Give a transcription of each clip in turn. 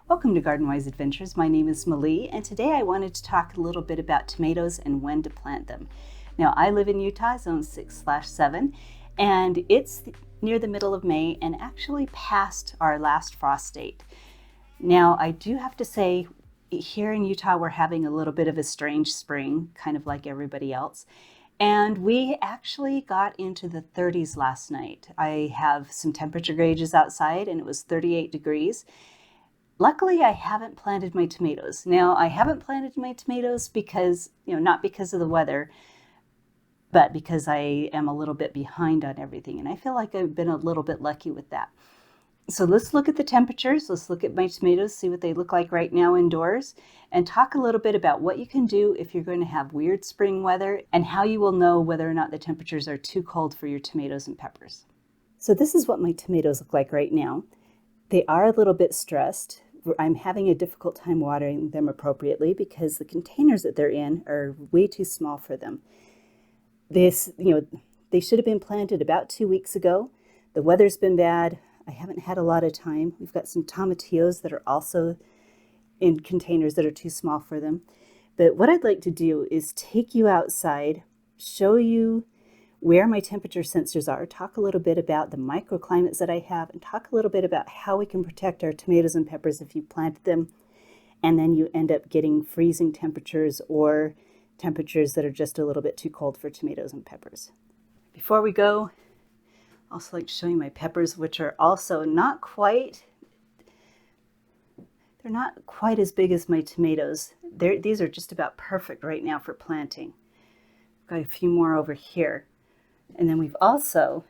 Welcome to Garden Wise Adventures. My name is Malie, and today I wanted to talk a little bit about tomatoes and when to plant them. Now, I live in Utah, zone 6/7, and it's near the middle of May and actually past our last frost date. Now, I do have to say, here in Utah, we're having a little bit of a strange spring, kind of like everybody else. And we actually got into the 30s last night. I have some temperature gauges outside, and it was 38 degrees. Luckily, I haven't planted my tomatoes. Now, I haven't planted my tomatoes because, not because of the weather, but because I am a little bit behind on everything. And I feel like I've been a little bit lucky with that. So let's look at the temperatures. Let's look at my tomatoes, see what they look like right now indoors, and talk a little bit about what you can do if you're going to have weird spring weather and how you will know whether or not the temperatures are too cold for your tomatoes and peppers. So this is what my tomatoes look like right now. They are a little bit stressed. I'm having a difficult time watering them appropriately because the containers that they're in are way too small for them. They should have been planted about 2 weeks ago. The weather's been bad. I haven't had a lot of time. We've got some tomatillos that are also in containers that are too small for them. But what I'd like to do is take you outside, show you where my temperature sensors are, talk a little bit about the microclimates that I have, and talk a little bit about how we can protect our tomatoes and peppers if you planted them and then you end up getting freezing temperatures or temperatures that are just a little bit too cold for tomatoes and peppers. Before we go, I also like to show you my peppers, which are also they're not quite as big as my tomatoes. These are just about perfect right now for planting. I've got a few more over here. And then we've also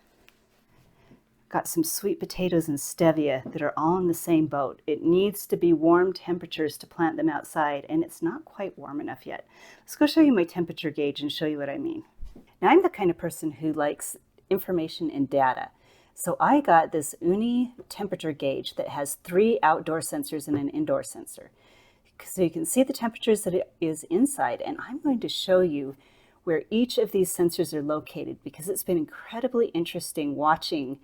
got some sweet potatoes and stevia that are all in the same boat. It needs to be warm temperatures to plant them outside, and it's not quite warm enough yet. Let's go show you my temperature gauge and show you what I mean. Now, I'm the kind of person who likes information and data. So I got this Uni temperature gauge that has 3 outdoor sensors and an indoor sensor. So you can see the temperatures that it is inside, and I'm going to show you where each of these sensors are located because it's been incredibly interesting watching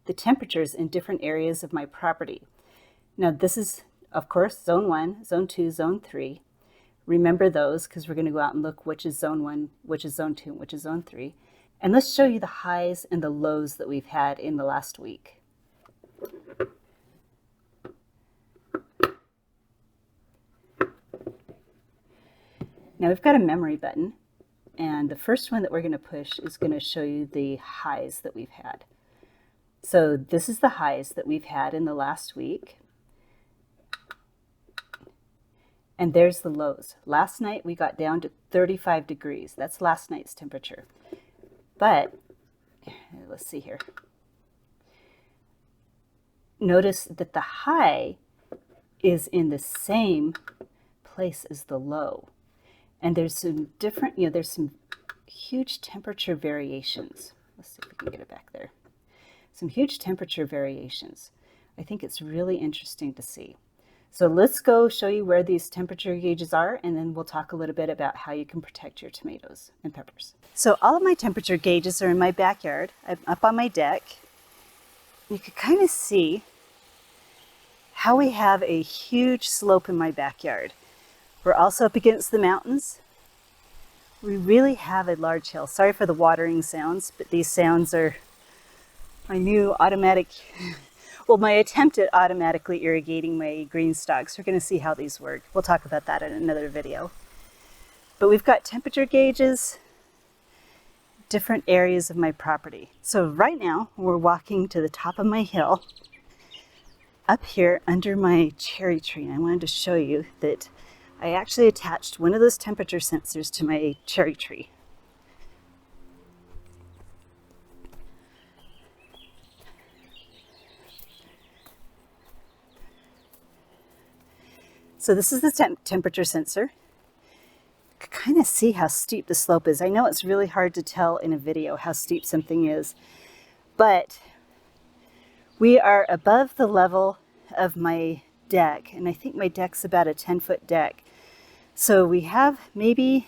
the temperatures in different areas of my property. Now this is, of course, zone 1, zone 2, zone 3. Remember those because we're going to go out and look which is zone 1, which is zone 2, and which is zone 3. And let's show you the highs and the lows that we've had in the last week. Now we've got a memory button. And the first one that we're going to push is going to show you the highs that we've had. So this is the highs that we've had in the last week. And there's the lows. Last night we got down to 35 degrees. That's last night's temperature. But let's see here. Notice that the high is in the same place as the low. And there's some different, there's some huge temperature variations. Let's see if we can get it back there. Some huge temperature variations. I think it's really interesting to see. So let's go show you where these temperature gauges are, and then we'll talk a little bit about how you can protect your tomatoes and peppers. So all of my temperature gauges are in my backyard. I'm up on my deck. You can kind of see how we have a huge slope in my backyard. We're also up against the mountains. We really have a large hill. Sorry for the watering sounds, but these sounds are my new my attempt at automatically irrigating my green stalks. We're going to see how these work. We'll talk about that in another video. But we've got temperature gauges, different areas of my property. So right now we're walking to the top of my hill up here under my cherry tree. And I wanted to show you that I actually attached one of those temperature sensors to my cherry tree. So this is the temperature sensor. You can kind of see how steep the slope is. I know it's really hard to tell in a video how steep something is, but we are above the level of my deck, and I think my deck's about a 10-foot deck. So we have maybe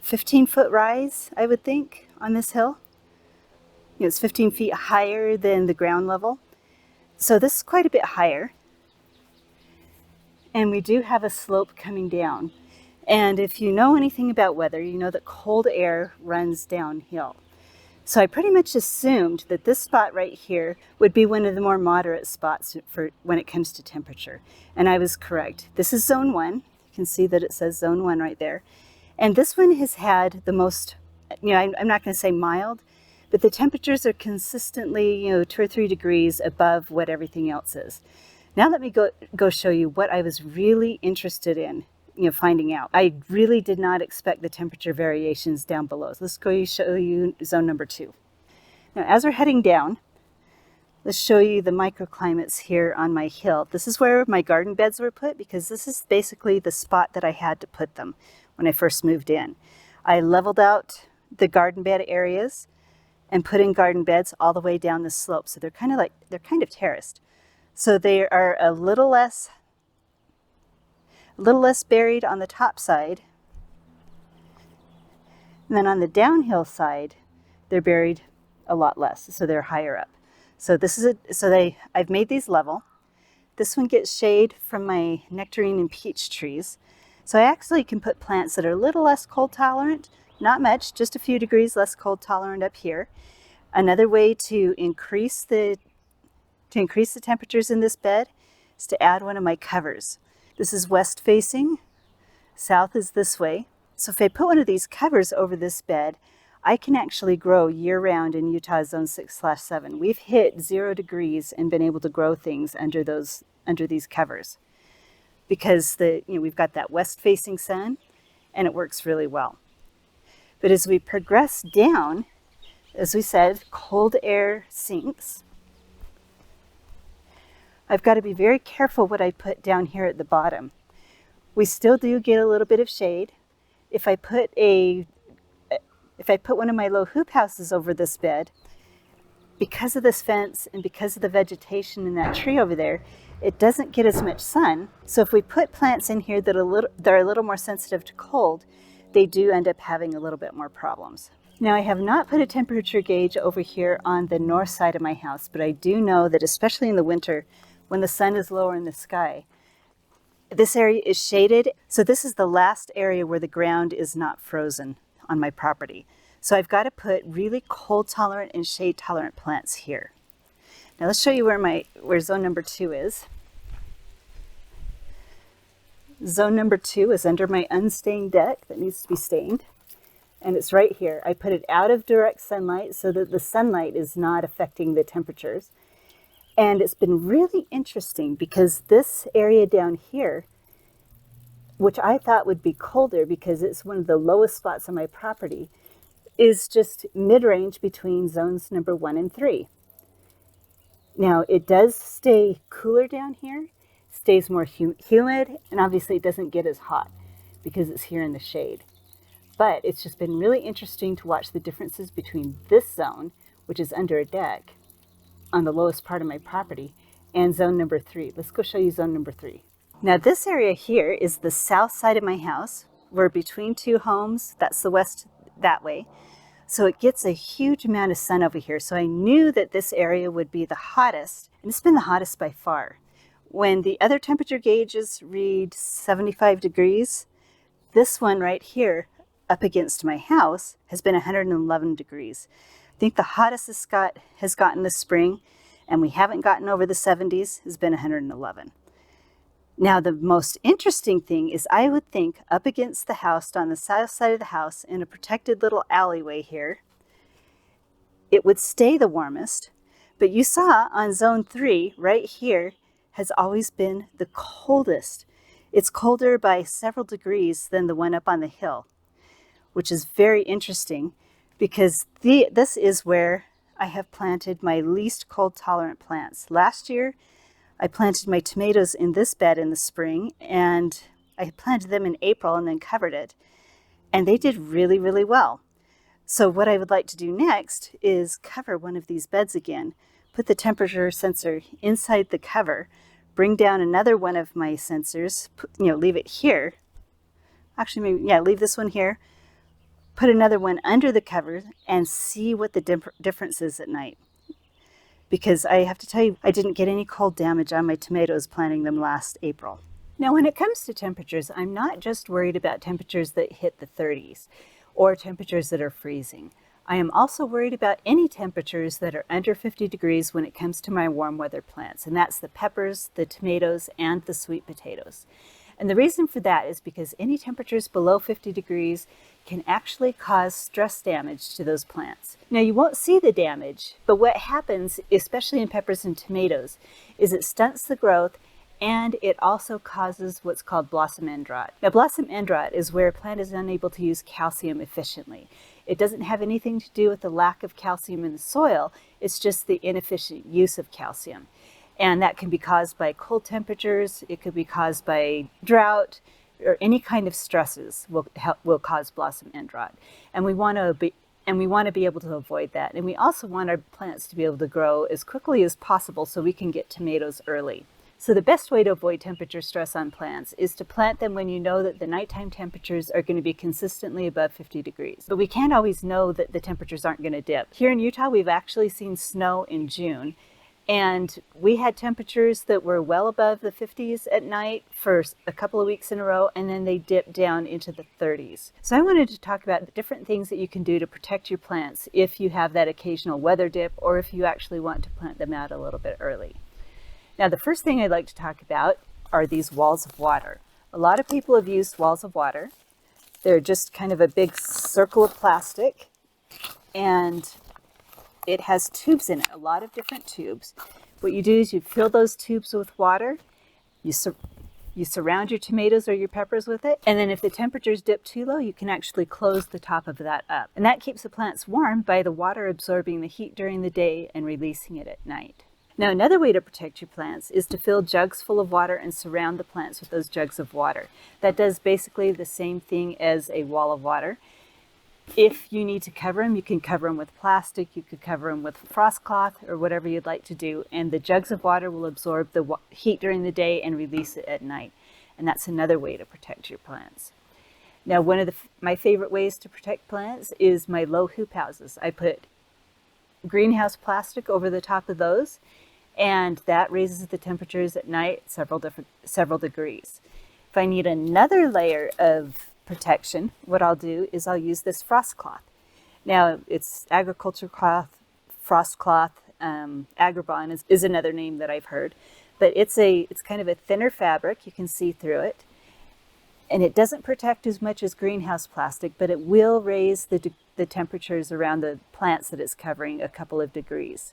15-foot rise, I would think, on this hill. It's 15 feet higher than the ground level. So this is quite a bit higher. and we do have a slope coming down. And if you know anything about weather, you know that cold air runs downhill. So I pretty much assumed that this spot right here would be one of the more moderate spots for when it comes to temperature. And I was correct. This is zone 1. You can see that it says zone 1 right there. And this one has had the most, I'm not going to say mild, but the temperatures are consistently, 2 or 3 degrees above what everything else is. Now let me go show you what I was really interested in, finding out. I really did not expect the temperature variations down below. So let's go show you zone number 2. Now, as we're heading down, let's show you the microclimates here on my hill. This is where my garden beds were put because this is basically the spot that I had to put them when I first moved in. I leveled out the garden bed areas and put in garden beds all the way down the slope. So they're kind of terraced. So they are a little less buried on the top side. And then on the downhill side, they're buried a lot less, so they're higher up. So I've made these level. This one gets shade from my nectarine and peach trees. So I actually can put plants that are a little less cold tolerant, not much, just a few degrees less cold tolerant up here. Another way to increase the temperatures in this bed is to add one of my covers. This is west facing, south is this way. So if I put one of these covers over this bed, I can actually grow year-round in Utah Zone 6/7. We've hit 0 degrees and been able to grow things under these covers because we've got that west-facing sun, and it works really well. But as we progress down, as we said, cold air sinks. I've got to be very careful what I put down here at the bottom. We still do get a little bit of shade. If I put one of my low hoop houses over this bed, because of this fence and because of the vegetation in that tree over there, it doesn't get as much sun. So if we put plants in here that are a little more sensitive to cold, they do end up having a little bit more problems. Now I have not put a temperature gauge over here on the north side of my house, but I do know that especially in the winter, when the sun is lower in the sky, this area is shaded. So this is the last area where the ground is not frozen on my property. So I've got to put really cold tolerant and shade tolerant plants here. Now let's show you where zone number 2 is. Zone number 2 is under my unstained deck that needs to be stained. And it's right here. I put it out of direct sunlight so that the sunlight is not affecting the temperatures. And it's been really interesting because this area down here, which I thought would be colder because it's one of the lowest spots on my property, is just mid-range between zones number 1 and 3. Now it does stay cooler down here, stays more humid, and obviously it doesn't get as hot because it's here in the shade. But it's just been really interesting to watch the differences between this zone, which is under a deck on the lowest part of my property, and zone number 3. Let's go show you zone number 3. Now this area here is the south side of my house. We're between 2 homes. That's the west that way. So it gets a huge amount of sun over here. So I knew that this area would be the hottest, and it's been the hottest by far. When the other temperature gauges read 75 degrees, this one right here up against my house has been 111 degrees. I think the hottest has gotten this spring, and we haven't gotten over the 70s, has been 111. Now the most interesting thing is I would think up against the house, on the south side of the house, in a protected little alleyway here, it would stay the warmest. But you saw on zone 3 right here has always been the coldest. It's colder by several degrees than the one up on the hill, which is very interesting because this is where I have planted my least cold tolerant plants. Last year, I planted my tomatoes in this bed in the spring, and I planted them in April and then covered it, and they did really, really well. So what I would like to do next is cover one of these beds again, put the temperature sensor inside the cover, bring down another one of my sensors, leave it here. Actually, leave this one here, put another one under the cover, and see what the difference is at night. Because I have to tell you, I didn't get any cold damage on my tomatoes planting them last April. Now, when it comes to temperatures, I'm not just worried about temperatures that hit the 30s or temperatures that are freezing. I am also worried about any temperatures that are under 50 degrees when it comes to my warm weather plants, and that's the peppers, the tomatoes, and the sweet potatoes. And the reason for that is because any temperatures below 50 degrees can actually cause stress damage to those plants. Now, you won't see the damage, but what happens, especially in peppers and tomatoes, is it stunts the growth and it also causes what's called blossom end rot. Now, blossom end rot is where a plant is unable to use calcium efficiently. It doesn't have anything to do with the lack of calcium in the soil, it's just the inefficient use of calcium. And that can be caused by cold temperatures, it could be caused by drought, or any kind of stresses will cause blossom end rot. And we want to be able to avoid that. And we also want our plants to be able to grow as quickly as possible so we can get tomatoes early. So the best way to avoid temperature stress on plants is to plant them when you know that the nighttime temperatures are going to be consistently above 50 degrees. But we can't always know that the temperatures aren't going to dip. Here in Utah, we've actually seen snow in June, and we had temperatures that were well above the 50s at night for a couple of weeks in a row, and then they dipped down into the 30s. So I wanted to talk about the different things that you can do to protect your plants if you have that occasional weather dip or if you actually want to plant them out a little bit early. Now, the first thing I'd like to talk about are these walls of water. A lot of people have used walls of water. They're just kind of a big circle of plastic, and it has tubes in it, a lot of different tubes. What you do is you fill those tubes with water, you surround your tomatoes or your peppers with it, and then if the temperatures dip too low, you can actually close the top of that up. And that keeps the plants warm by the water absorbing the heat during the day and releasing it at night. Now, another way to protect your plants is to fill jugs full of water and surround the plants with those jugs of water. That does basically the same thing as a wall of water. If you need to cover them, you can cover them with plastic, you could cover them with frost cloth or whatever you'd like to do, and the jugs of water will absorb the heat during the day and release it at night. And that's another way to protect your plants. Now, one of my favorite ways to protect plants is my low hoop houses. I put greenhouse plastic over the top of those, and that raises the temperatures at night several degrees. If I need another layer of protection, what I'll do is I'll use this frost cloth. Now, it's agriculture cloth, frost cloth, agribon is another name that I've heard, but it's kind of a thinner fabric. You can see through it, and it doesn't protect as much as greenhouse plastic, but it will raise the temperatures around the plants that it's covering a couple of degrees.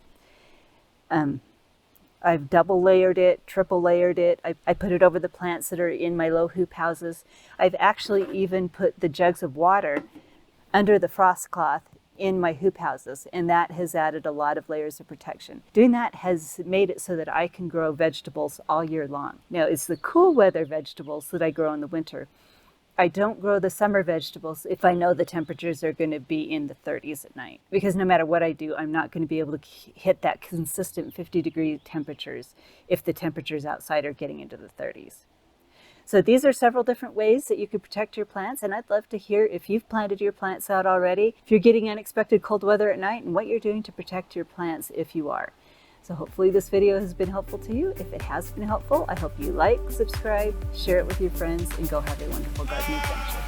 I've double layered it, triple layered it. I put it over the plants that are in my low hoop houses. I've actually even put the jugs of water under the frost cloth in my hoop houses, and that has added a lot of layers of protection. Doing that has made it so that I can grow vegetables all year long. Now, it's the cool weather vegetables that I grow in the winter. I don't grow the summer vegetables if I know the temperatures are going to be in the 30s at night, because no matter what I do, I'm not going to be able to hit that consistent 50-degree temperatures if the temperatures outside are getting into the 30s. So these are several different ways that you can protect your plants, and I'd love to hear if you've planted your plants out already, if you're getting unexpected cold weather at night, and what you're doing to protect your plants if you are. So hopefully this video has been helpful to you. If it has been helpful, I hope you like, subscribe, share it with your friends, and go have a wonderful gardening adventure.